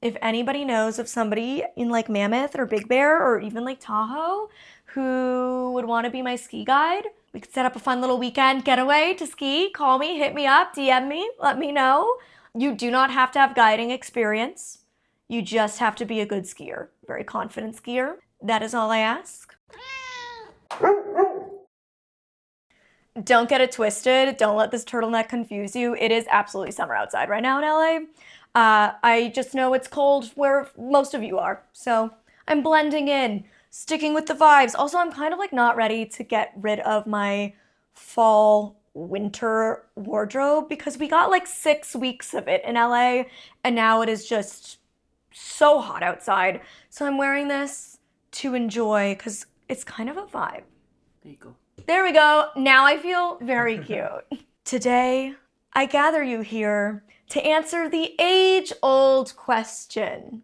if anybody knows of somebody in like Mammoth or Big Bear or even like Tahoe who would want to be my ski guide, we could set up a fun little weekend getaway to ski. Call me, hit me up, DM me, let me know. You do not have to have guiding experience. You just have to be a good skier, very confident skier. That is all I ask. Don't get it twisted. Don't let this turtleneck confuse you. It is absolutely summer outside right now in LA. I just know it's cold where most of you are. So I'm blending in, sticking with the vibes. Also, I'm kind of like not ready to get rid of my fall winter wardrobe because we got like 6 weeks of it in LA and now it is just so hot outside. So I'm wearing this to enjoy because it's kind of a vibe. There you go. There we go. Now I feel very cute. Today, I gather you here to answer the age-old question.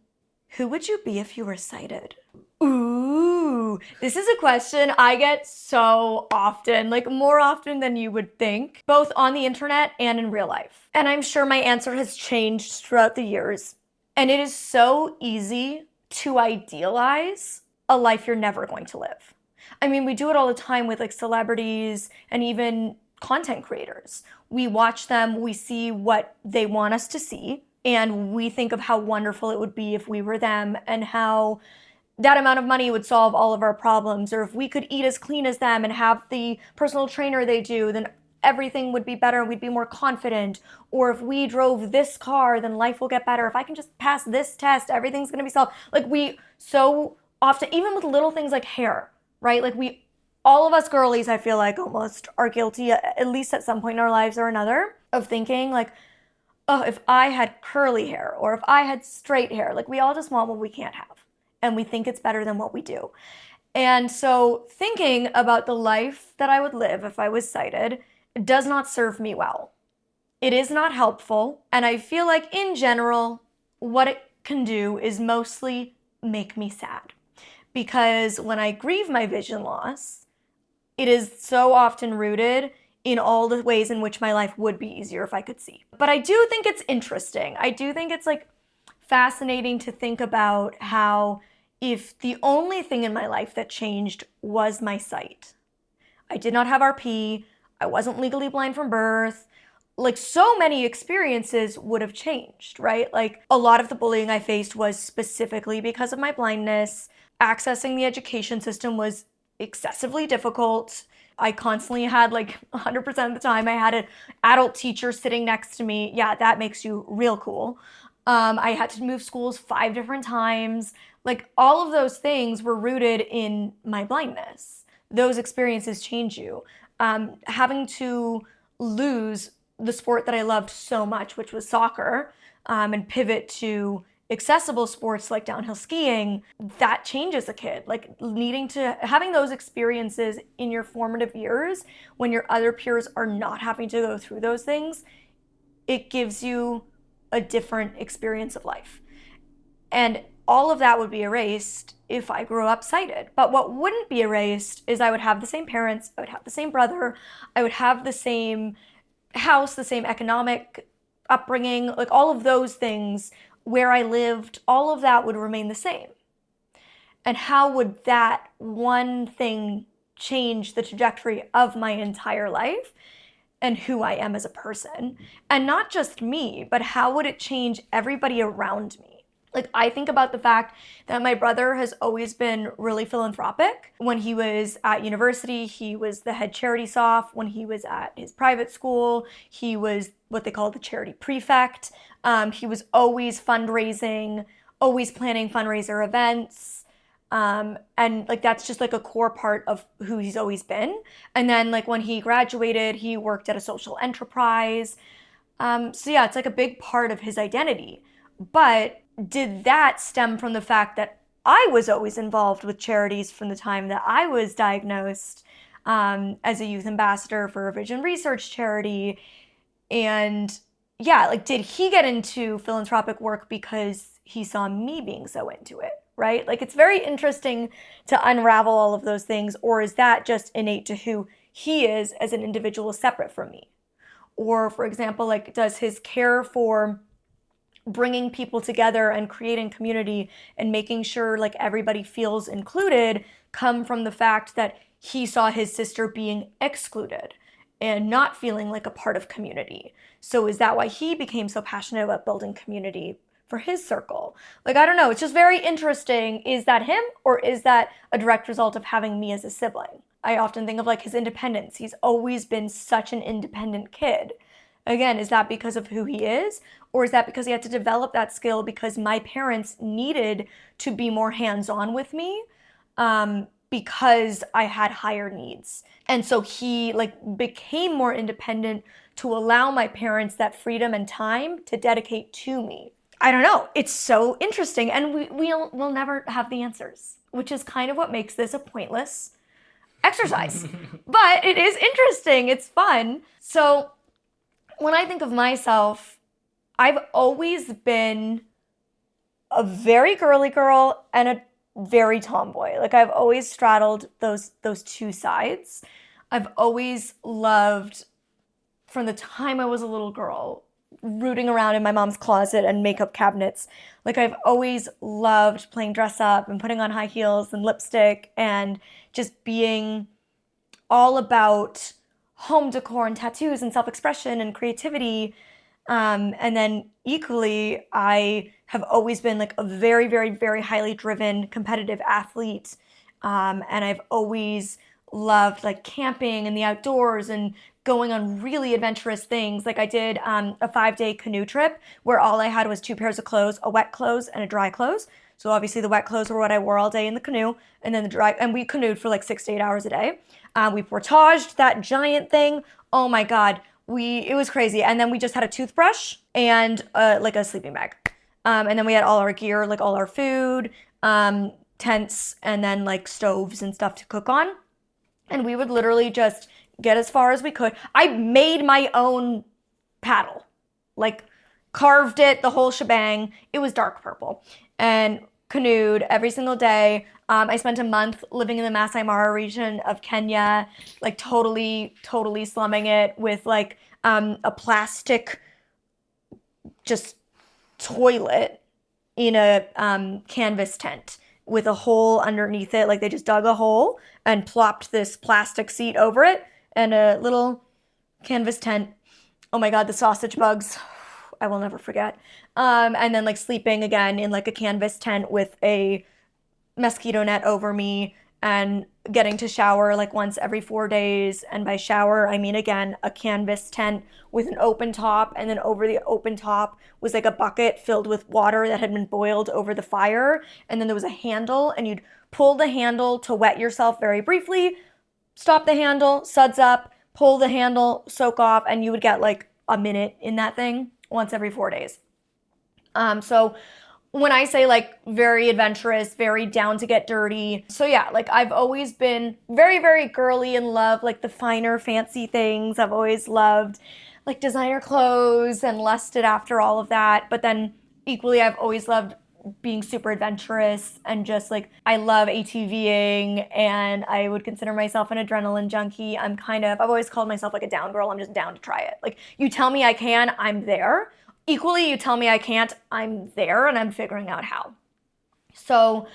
Who would you be if you were sighted? Ooh, this is a question I get so often, like more often than you would think, both on the internet and in real life. And I'm sure my answer has changed throughout the years. And it is so easy to idealize a life you're never going to live. I mean, we do it all the time with like celebrities and even content creators. We watch them, we see what they want us to see, and we think of how wonderful it would be if we were them and how that amount of money would solve all of our problems, or if we could eat as clean as them and have the personal trainer they do, then everything would be better and we'd be more confident. Or if we drove this car, then life will get better. If I can just pass this test, everything's gonna be solved. Like we so often, even with little things like hair, right? Like all of us girlies, I feel like almost are guilty, at least at some point in our lives or another, of thinking like, oh, if I had curly hair or if I had straight hair, like we all just want what we can't have. And we think it's better than what we do. And so thinking about the life that I would live if I was sighted does not serve me well. It is not helpful. And I feel like in general, what it can do is mostly make me sad. Because when I grieve my vision loss, it is so often rooted in all the ways in which my life would be easier if I could see. But I do think it's interesting. I do think it's like fascinating to think about how if the only thing in my life that changed was my sight, I did not have RP, I wasn't legally blind from birth, like so many experiences would have changed, right? Like a lot of the bullying I faced was specifically because of my blindness. Accessing the education system was excessively difficult. I constantly had like 100% of the time I had an adult teacher sitting next to me. Yeah, that makes you real cool. I had to move schools 5 different times. Like all of those things were rooted in my blindness. Those experiences change you. Having to lose the sport that I loved so much, which was soccer, and pivot to accessible sports like downhill skiing, that changes a kid. Like having those experiences in your formative years when your other peers are not having to go through those things, it gives you a different experience of life. And all of that would be erased if I grew up sighted. But what wouldn't be erased is I would have the same parents, I would have the same brother, I would have the same house, the same economic upbringing, like all of those things, where I lived, all of that would remain the same. And how would that one thing change the trajectory of my entire life and who I am as a person? And not just me, but how would it change everybody around me? Like I think about the fact that my brother has always been really philanthropic. When he was at university, he was the head charity soph. When he was at his private school, he was what they call the charity prefect. He was always fundraising, always planning fundraiser events. And like that's just like a core part of who he's always been. And then like when he graduated, he worked at a social enterprise. So yeah, it's like a big part of his identity. But did that stem from the fact that I was always involved with charities from the time that I was diagnosed as a youth ambassador for a vision research charity? And yeah, like did he get into philanthropic work because he saw me being so into it, right? Like it's very interesting to unravel all of those things. Or is that just innate to who he is as an individual separate from me? Or for example, like does his care for bringing people together and creating community and making sure like everybody feels included come from the fact that he saw his sister being excluded and not feeling like a part of community. So is that why he became so passionate about building community for his circle? Like, I don't know. It's just very interesting. Is that him, or is that a direct result of having me as a sibling? I often think of like his independence. He's always been such an independent kid. Again, is that because of who he is? Or is that because he had to develop that skill because my parents needed to be more hands-on with me because I had higher needs? And so he like became more independent to allow my parents that freedom and time to dedicate to me. I don't know. It's so interesting. And we'll never have the answers, which is kind of what makes this a pointless exercise. But it is interesting. It's fun. So when I think of myself, I've always been a very girly girl and a very tomboy. Like, I've always straddled those two sides. I've always loved, from the time I was a little girl, rooting around in my mom's closet and makeup cabinets. Like, I've always loved playing dress up and putting on high heels and lipstick and just being all about home decor and tattoos and self-expression and creativity. And then equally, I have always been like a very, very, very highly driven competitive athlete. And I've always loved like camping and the outdoors and going on really adventurous things. Like, I did a 5-day canoe trip where all I had was 2 pairs of clothes, a wet clothes and a dry clothes. So obviously the wet clothes were what I wore all day in the canoe, and then the dry, and we canoed for like 6 to 8 hours a day. We portaged that giant thing. Oh my God. It was crazy. And then we just had a toothbrush and like a sleeping bag. And then we had all our gear, like all our food, tents, and then like stoves and stuff to cook on. And we would literally just get as far as we could. I made my own paddle, like carved it, the whole shebang. It was dark purple, and canoed every single day. I spent a month living in the Masai Mara region of Kenya, like totally slumming it with like a plastic just toilet in a canvas tent with a hole underneath it. Like, they just dug a hole and plopped this plastic seat over it and a little canvas tent. Oh my God, the sausage bugs. I will never forget. And then like sleeping again in like a canvas tent with a mosquito net over me and getting to shower like once every 4 days. And by shower, I mean, again, a canvas tent with an open top, and then over the open top was like a bucket filled with water that had been boiled over the fire. And then there was a handle, and you'd pull the handle to wet yourself very briefly, stop the handle, suds up, pull the handle, soak off, and you would get like a minute in that thing once every 4 days. So when I say like very adventurous, very down to get dirty. So yeah, like I've always been very, very girly and love like the finer fancy things. I've always loved like designer clothes and lusted after all of that. But then equally, I've always loved being super adventurous and just like, I love ATVing, and I would consider myself an adrenaline junkie. I've always called myself like a down girl. I'm just down to try it. Like, you tell me I can, I'm there. Equally, you tell me I can't, I'm there, and I'm figuring out how. So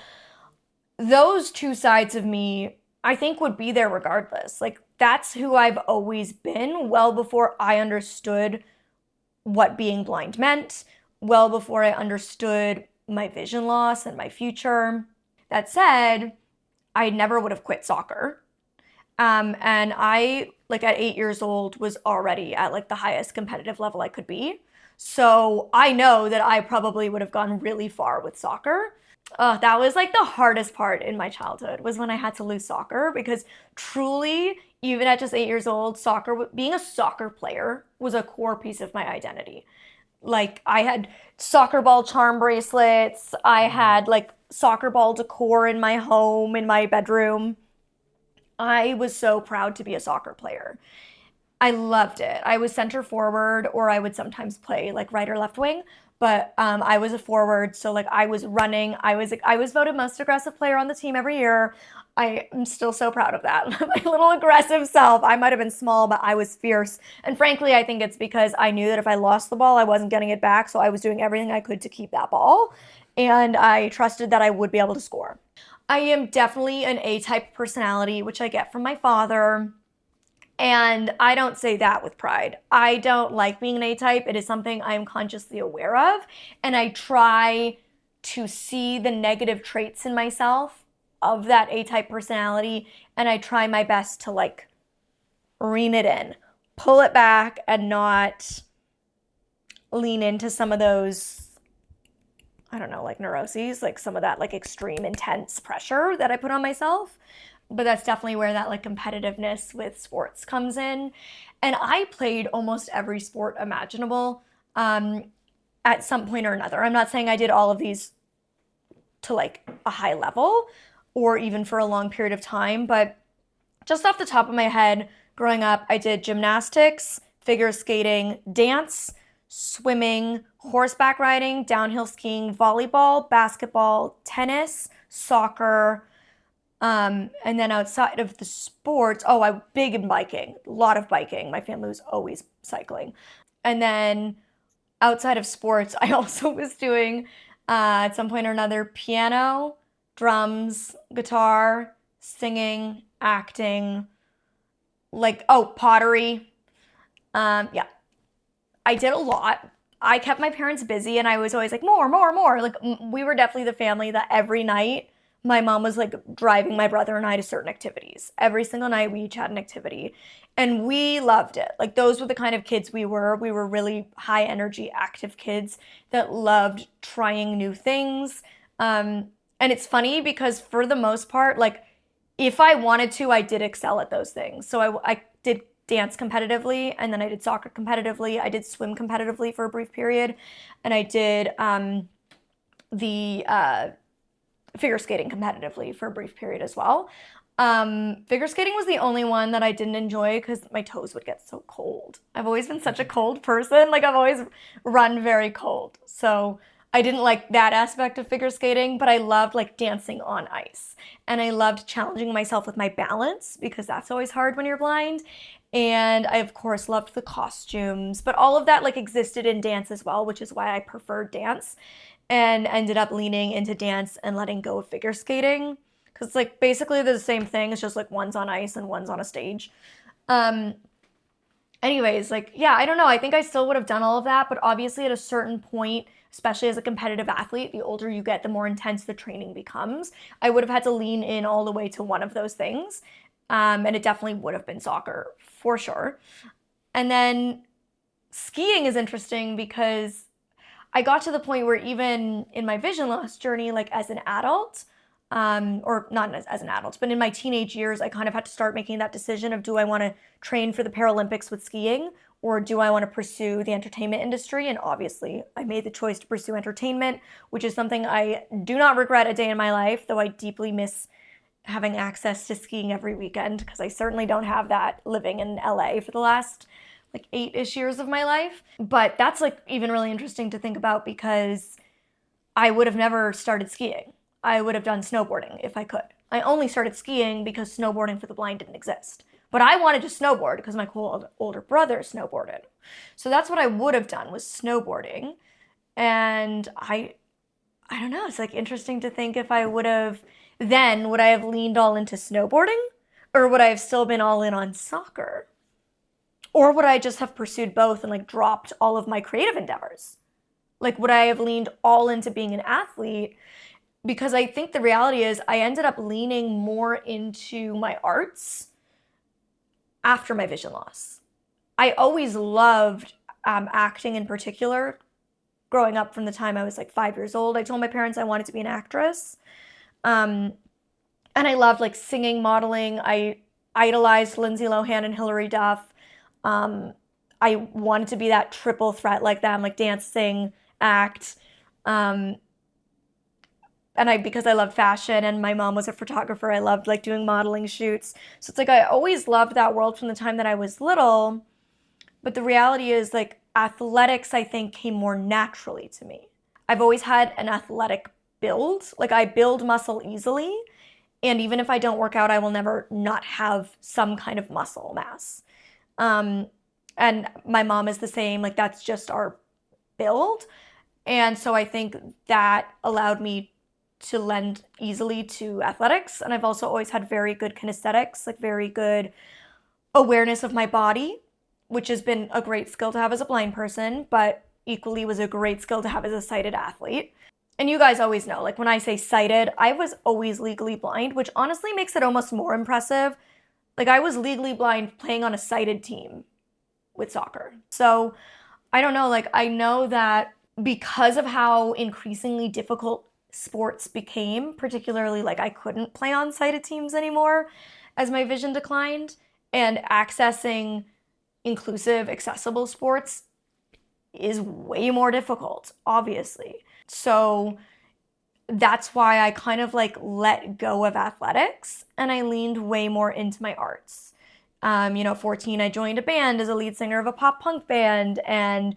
those two sides of me, I think, would be there regardless. Like, that's who I've always been, well before I understood what being blind meant, well before I understood my vision loss and my future. That said, I never would have quit soccer. And I, like at 8 years old, was already at like the highest competitive level I could be. So I know that I probably would have gone really far with soccer. That was like the hardest part in my childhood, was when I had to lose soccer, because truly, even at just 8 years old, being a soccer player was a core piece of my identity. Like, I had soccer ball charm bracelets. I had like soccer ball decor in my home, in my bedroom. I was so proud to be a soccer player. I loved it. I was center forward, or I would sometimes play like right or left wing, but I was a forward, so like I was running. I was voted most aggressive player on the team every year. I am still so proud of that. My little aggressive self. I might have been small, but I was fierce. And frankly, I think it's because I knew that if I lost the ball, I wasn't getting it back. So I was doing everything I could to keep that ball. And I trusted that I would be able to score. I am definitely an A-type personality, which I get from my father. And I don't say that with pride. I don't like being an A-type. It is something I am consciously aware of. And I try to see the negative traits in myself of that A-type personality. And I try my best to like rein it in, pull it back, and not lean into some of those, I don't know, like neuroses, like some of that like extreme intense pressure that I put on myself. But that's definitely where that like competitiveness with sports comes in. And I played almost every sport imaginable at some point or another. I'm not saying I did all of these to like a high level or even for a long period of time, but just off the top of my head, growing up, I did gymnastics, figure skating, dance, swimming, horseback riding, downhill skiing, volleyball, basketball, tennis, soccer, and then outside of the sports, I'm big in biking, a lot of biking. My family was always cycling. And then outside of sports, I also was doing, at some point or another, piano, drums, guitar, singing, acting, pottery. Yeah, I did a lot. I kept my parents busy and I was always like, more, more, more. Like, we were definitely the family that every night my mom was like driving my brother and I to certain activities. Every single night we each had an activity and we loved it. Like, those were the kind of kids we were. We were really high energy, active kids that loved trying new things. And it's funny because for the most part, like, if I wanted to, I did excel at those things. So I did dance competitively, and then I did soccer competitively. I did swim competitively for a brief period, and I did the figure skating competitively for a brief period as well. Figure skating was the only one that I didn't enjoy because my toes would get so cold. I've always been such a cold person. Like, I've always run very cold. So I didn't like that aspect of figure skating, but I loved like dancing on ice. And I loved challenging myself with my balance because that's always hard when you're blind. And I, of course, loved the costumes, but all of that like existed in dance as well, which is why I preferred dance and ended up leaning into dance and letting go of figure skating. Because like basically they're the same thing. It's just like one's on ice and one's on a stage. Anyways, like, yeah, I don't know. I think I still would have done all of that, but obviously at a certain point, especially as a competitive athlete, the older you get, the more intense the training becomes. I would have had to lean in all the way to one of those things. And it definitely would have been soccer for sure. And then skiing is interesting because I got to the point where even in my vision loss journey, like as an adult, or not as an adult, but in my teenage years, I kind of had to start making that decision of, do I want to train for the Paralympics with skiing, or do I want to pursue the entertainment industry? And obviously, I made the choice to pursue entertainment, which is something I do not regret a day in my life, though I deeply miss having access to skiing every weekend, because I certainly don't have that living in LA for the last like 8-ish years of my life. But that's like even really interesting to think about because I would have never started skiing. I would have done snowboarding if I could. I only started skiing because snowboarding for the blind didn't exist. But I wanted to snowboard because my cool older brother snowboarded. So that's what I would have done, was snowboarding. And I don't know, it's like interesting to think if I would have, then would I have leaned all into snowboarding? Or would I have still been all in on soccer? Or would I just have pursued both and like dropped all of my creative endeavors? Like, would I have leaned all into being an athlete? Because I think the reality is I ended up leaning more into my arts after my vision loss. I always loved acting in particular. Growing up from the time I was like 5 years old, I told my parents I wanted to be an actress. And I loved like singing, modeling. I idolized Lindsay Lohan and Hilary Duff. I wanted to be that triple threat like them, like dance, sing, act. And because I loved fashion and my mom was a photographer, I loved like doing modeling shoots. So it's like I always loved that world from the time that I was little. But the reality is, like, athletics, I think, came more naturally to me. I've always had an athletic build. Like, I build muscle easily, and even if I don't work out, I will never not have some kind of muscle mass. And my mom is the same. Like, that's just our build. And so I think that allowed me to lend easily to athletics. And I've also always had very good kinesthetics, like very good awareness of my body, which has been a great skill to have as a blind person, but equally was a great skill to have as a sighted athlete. And you guys always know, like when I say sighted, I was always legally blind, which honestly makes it almost more impressive. Like, I was legally blind playing on a sighted team with soccer. So I don't know, like, I know that because of how increasingly difficult sports became, particularly like I couldn't play on sighted teams anymore as my vision declined, and accessing inclusive, accessible sports is way more difficult, obviously. So that's why I kind of like let go of athletics and I leaned way more into my arts. 14, I joined a band as a lead singer of a pop punk band and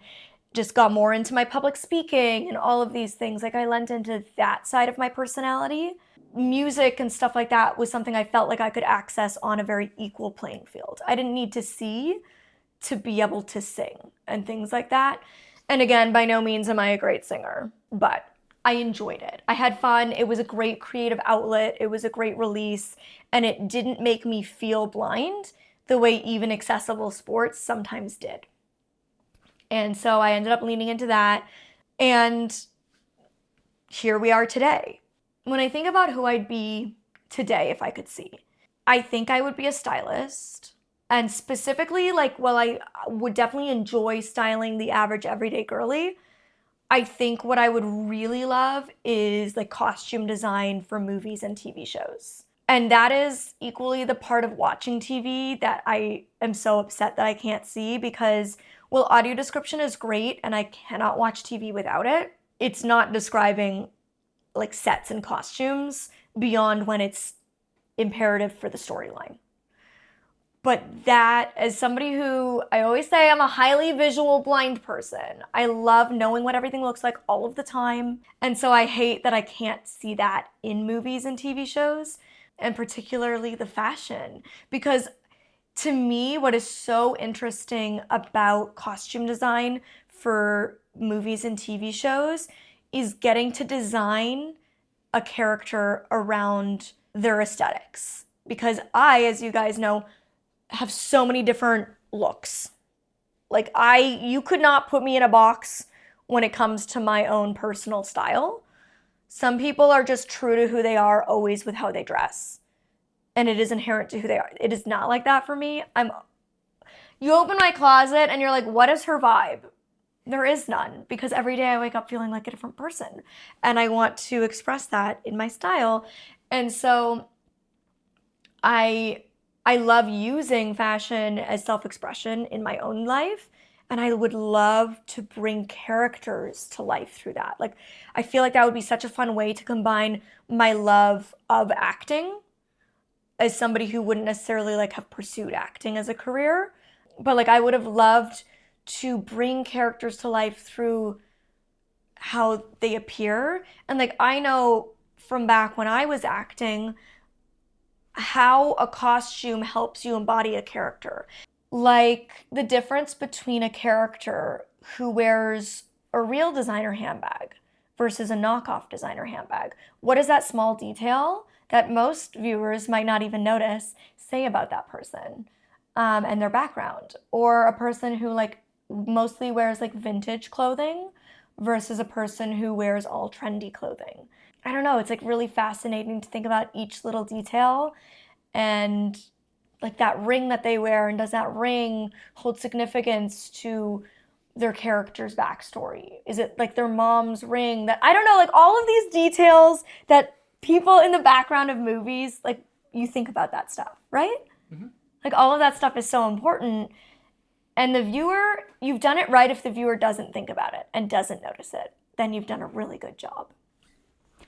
just got more into my public speaking and all of these things. Like, I lent into that side of my personality. Music and stuff like that was something I felt like I could access on a very equal playing field. I didn't need to see to be able to sing and things like that. And again, by no means am I a great singer, but I enjoyed it. I had fun. It was a great creative outlet. It was a great release, and it didn't make me feel blind the way even accessible sports sometimes did. And so I ended up leaning into that, and here we are today. When I think about who I'd be today if I could see, I think I would be a stylist. And specifically, like, while I would definitely enjoy styling the average everyday girly, I think what I would really love is like costume design for movies and TV shows. And that is equally the part of watching TV that I am so upset that I can't see, because while audio description is great and I cannot watch TV without it, it's not describing like sets and costumes beyond when it's imperative for the storyline. But that, as somebody who, I always say I'm a highly visual blind person. I love knowing what everything looks like all of the time. And so I hate that I can't see that in movies and TV shows, and particularly the fashion. Because to me, what is so interesting about costume design for movies and TV shows is getting to design a character around their aesthetics. Because I, as you guys know, have so many different looks. Like, you could not put me in a box when it comes to my own personal style. Some people are just true to who they are always with how they dress. And it is inherent to who they are. It is not like that for me. You open my closet and you're like, what is her vibe? There is none, because every day I wake up feeling like a different person. And I want to express that in my style. And so I love using fashion as self-expression in my own life, and I would love to bring characters to life through that. Like, I feel like that would be such a fun way to combine my love of acting as somebody who wouldn't necessarily like have pursued acting as a career, but like I would have loved to bring characters to life through how they appear. And like, I know from back when I was acting, how a costume helps you embody a character. Like, the difference between a character who wears a real designer handbag versus a knockoff designer handbag. What does that small detail that most viewers might not even notice say about that person and their background? Or a person who like mostly wears like vintage clothing versus a person who wears all trendy clothing. I don't know, it's like really fascinating to think about each little detail, and like that ring that they wear, and does that ring hold significance to their character's backstory? Is it like their mom's ring? That, I don't know, like all of these details that people in the background of movies, like, you think about that stuff, right? Mm-hmm. Like, all of that stuff is so important. And the viewer, you've done it right if the viewer doesn't think about it and doesn't notice it. Then you've done a really good job.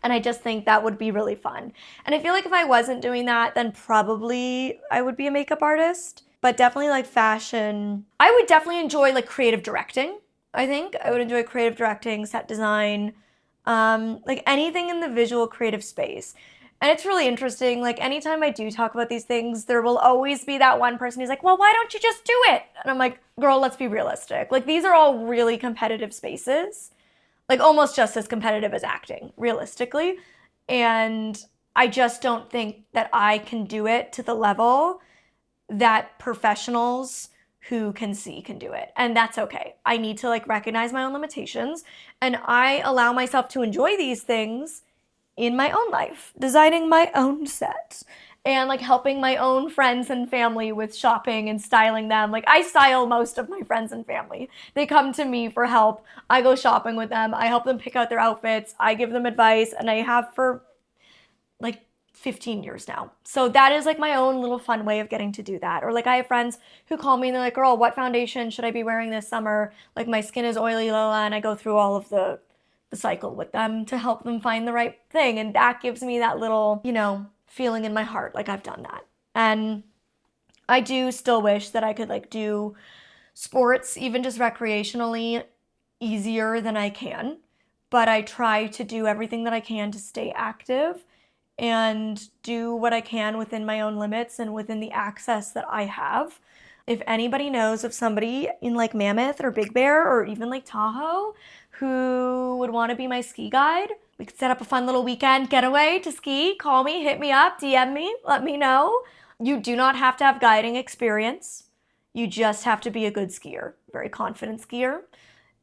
And I just think that would be really fun. And I feel like if I wasn't doing that, then probably I would be a makeup artist. But definitely like fashion. I would definitely enjoy like creative directing. I think I would enjoy creative directing, set design, like anything in the visual creative space. And it's really interesting. Like anytime I do talk about these things, there will always be that one person who's like, well, why don't you just do it? And I'm like, girl, let's be realistic. Like these are all really competitive spaces, like almost just as competitive as acting, realistically. And I just don't think that I can do it to the level that professionals who can see can do it. And that's okay. I need to like recognize my own limitations, and I allow myself to enjoy these things in my own life, designing my own set and like helping my own friends and family with shopping and styling them. Like I style most of my friends and family. They come to me for help. I go shopping with them. I help them pick out their outfits. I give them advice, and I have for like 15 years now. So that is like my own little fun way of getting to do that. Or like I have friends who call me and they're like, girl, what foundation should I be wearing this summer? Like my skin is oily, Lola, and I go through all of the cycle with them to help them find the right thing. And that gives me that little, feeling in my heart, like I've done that. And I do still wish that I could like do sports, even just recreationally, easier than I can. But I try to do everything that I can to stay active and do what I can within my own limits and within the access that I have. If anybody knows of somebody in like Mammoth or Big Bear or even like Tahoe who would want to be my ski guide, we could set up a fun little weekend getaway to ski. Call me, hit me up, DM me, let me know. You do not have to have guiding experience. You just have to be a good skier, very confident skier.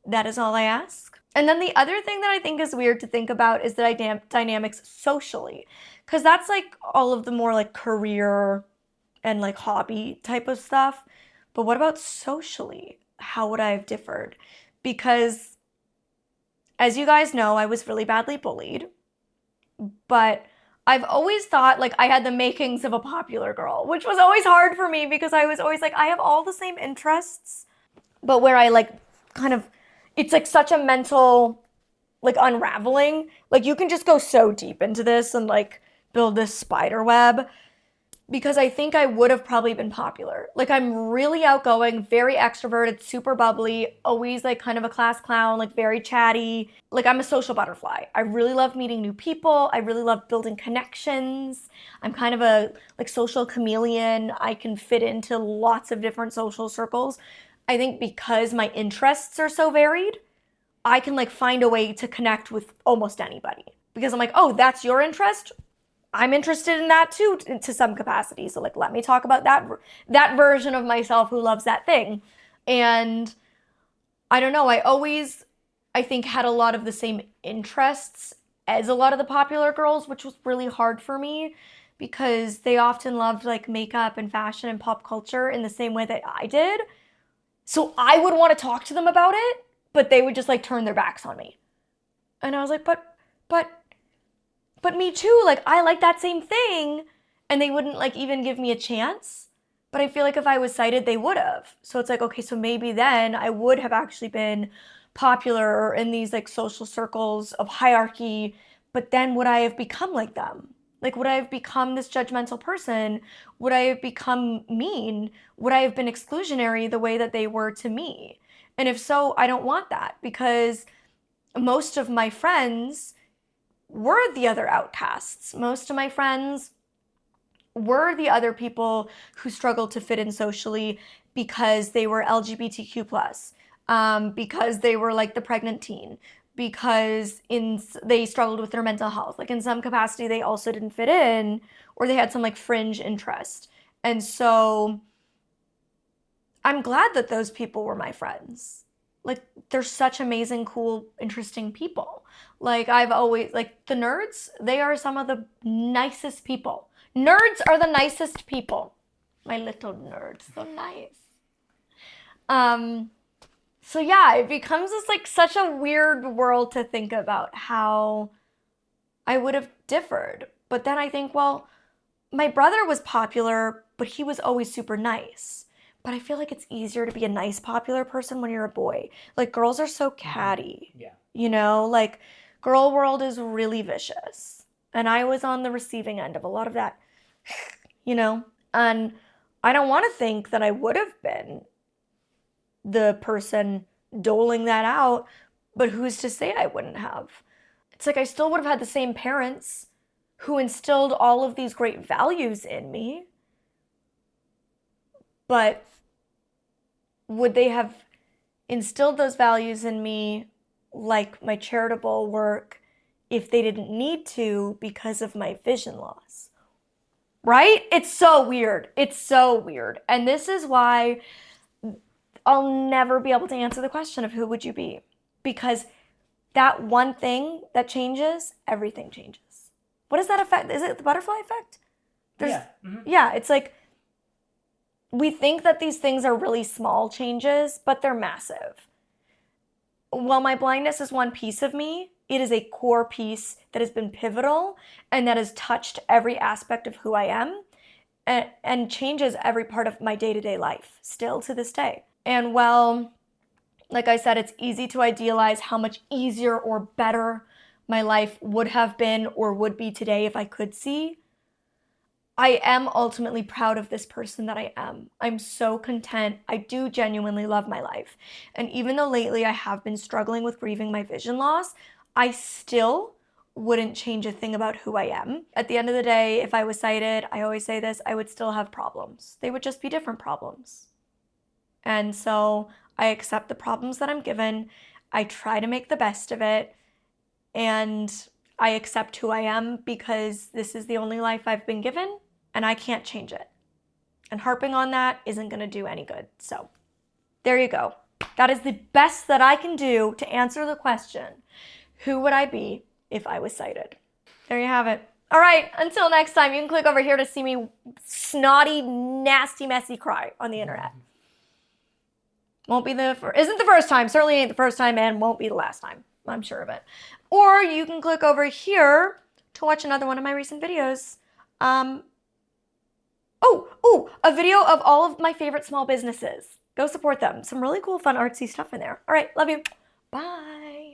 That is all I ask. And then the other thing that I think is weird to think about is the dynamics socially, because that's like all of the more like career and like hobby type of stuff. But what about socially? How would I have differed? Because as you guys know, I was really badly bullied, but I've always thought like I had the makings of a popular girl, which was always hard for me because I was always like, I have all the same interests, but where I like kind of, it's like such a mental like unraveling. Like you can just go so deep into this and like build this spider web, because I think I would have probably been popular. Like I'm really outgoing, very extroverted, super bubbly, always like kind of a class clown, like very chatty. Like I'm a social butterfly. I really love meeting new people. I really love building connections. I'm kind of a like social chameleon. I can fit into lots of different social circles. I think because my interests are so varied, I can like find a way to connect with almost anybody. Because I'm like, oh, that's your interest? I'm interested in that too, to some capacity. So like, let me talk about that version of myself who loves that thing. And I don't know, I think had a lot of the same interests as a lot of the popular girls, which was really hard for me because they often loved like makeup and fashion and pop culture in the same way that I did. So I would want to talk to them about it, but they would just like turn their backs on me. And I was like, but me too, like I like that same thing. And they wouldn't like even give me a chance. But I feel like if I was cited, they would have. So it's like, okay, so maybe then I would have actually been popular in these like social circles of hierarchy, but then would I have become like them? Like, would I have become this judgmental person? Would I have become mean? Would I have been exclusionary the way that they were to me? And if so, I don't want that, because most of my friends were the other outcasts. Most of my friends were the other people who struggled to fit in socially because they were LGBTQ+, because they were like the pregnant teen, because they struggled with their mental health. Like in some capacity, they also didn't fit in, or they had some like fringe interest. And so I'm glad that those people were my friends. Like they're such amazing, cool, interesting people. Like I've always, like the nerds, they are some of the nicest people. Nerds are the nicest people. My little nerds, so nice. So yeah, it becomes this like such a weird world to think about how I would have differed. But then I think, well, my brother was popular, but he was always super nice. But I feel like it's easier to be a nice, popular person when you're a boy. Like girls are so catty. Yeah. You know, like girl world is really vicious. And I was on the receiving end of a lot of that, and I don't want to think that I would have been the person doling that out, but who's to say I wouldn't have? It's like I still would have had the same parents who instilled all of these great values in me, but would they have instilled those values in me like my charitable work if they didn't need to because of my vision loss? Right? It's so weird. It's so weird. And this is why I'll never be able to answer the question of who would you be? Because that one thing that changes, everything changes. What does that affect? Is it the butterfly effect? Yeah. Mm-hmm. Yeah, it's like we think that these things are really small changes, but they're massive. While my blindness is one piece of me, it is a core piece that has been pivotal and that has touched every aspect of who I am and changes every part of my day-to-day life still to this day. And well, like I said, it's easy to idealize how much easier or better my life would have been or would be today if I could see. I am ultimately proud of this person that I am. I'm so content. I do genuinely love my life. And even though lately I have been struggling with grieving my vision loss, I still wouldn't change a thing about who I am. At the end of the day, if I was sighted, I always say this, I would still have problems. They would just be different problems. And so I accept the problems that I'm given. I try to make the best of it. And I accept who I am because this is the only life I've been given and I can't change it. And harping on that isn't going to do any good. So there you go. That is the best that I can do to answer the question, who would I be if I was sighted? There you have it. All right, until next time, you can click over here to see me snotty, nasty, messy cry on the internet. Isn't the first time, certainly ain't the first time, and won't be the last time. I'm sure of it. Or you can click over here to watch another one of my recent videos. A video of all of my favorite small businesses. Go support them. Some really cool, fun, artsy stuff in there. All right, love you. Bye.